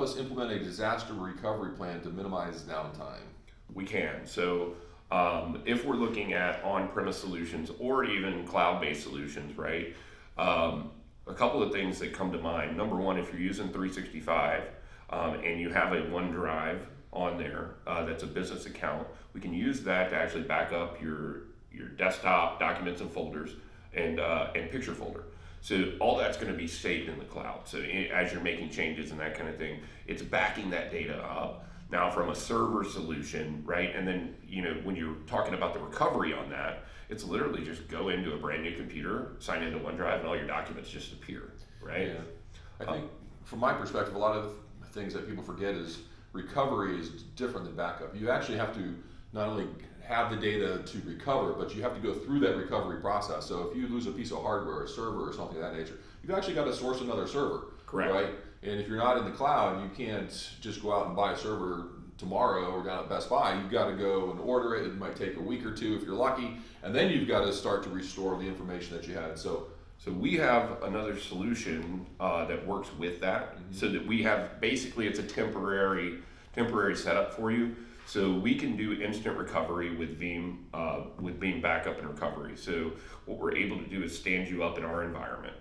us implement a disaster recovery plan to minimize downtime? We can. So if we're looking at on-premise solutions or even cloud-based solutions, right? A couple of things that come to mind. Number one, if you're using 365 and you have a OneDrive on there that's a business account, we can use that to actually back up your desktop documents and folders and picture folder. So all that's going to be saved in the cloud. So as you're making changes and that kind of thing, it's backing that data up. Now from a server solution, right? And then, when you're talking about the recovery on that, it's literally just go into a brand new computer, sign into OneDrive, and all your documents just appear, right? Yeah. I think from my perspective, a lot of the things that people forget is recovery is different than backup. You actually have to not only have the data to recover, but you have to go through that recovery process. So if you lose a piece of hardware, a server or something of that nature, you've actually got to source another server. Correct. Right? And if you're not in the cloud, you can't just go out and buy a server tomorrow or down at Best Buy. You've got to go and order it. It might take a week or two if you're lucky. And then you've got to start to restore the information that you had. So we have another solution that works with that, so that we have basically it's a temporary setup for you. So we can do instant recovery with Veeam backup and recovery. So what we're able to do is stand you up in our environment,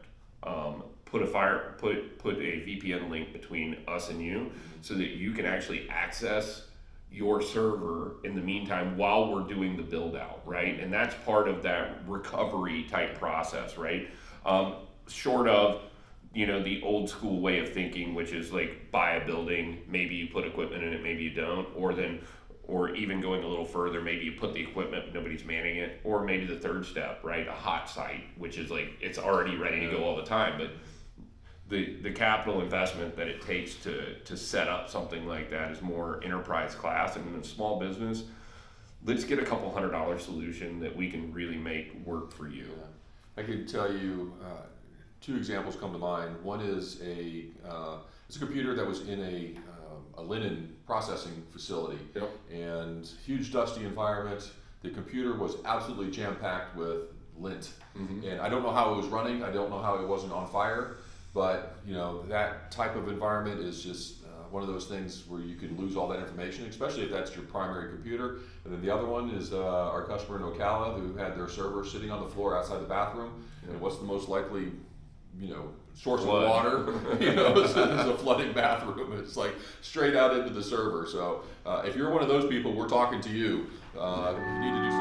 put a VPN link between us and you, so that you can actually access your server in the meantime while we're doing the build out, right? And that's part of that recovery type process, right? Short of the old school way of thinking, which is like buy a building, maybe you put equipment in it, maybe you don't, or even going a little further, maybe you put the equipment but nobody's manning it, or maybe the third step, right? A hot site, which is like it's already ready to go all the time, but the capital investment that it takes to set up something like that is more enterprise class. And in a small business, let's get a couple $100 solution that we can really make work for you. I could tell you two examples come to mind. One is it's a computer that was in a linen processing facility. Yep. And huge dusty environment. The computer was absolutely jam-packed with lint. Mm-hmm. And I don't know how it was running. I don't know how it wasn't on fire. But that type of environment is just one of those things where you can lose all that information, especially if that's your primary computer. And then the other one is our customer in Ocala who had their server sitting on the floor outside the bathroom. And what's the most likely source of water? Is a flooding bathroom. It's like straight out into the server. So if you're one of those people, we're talking to you. You need to do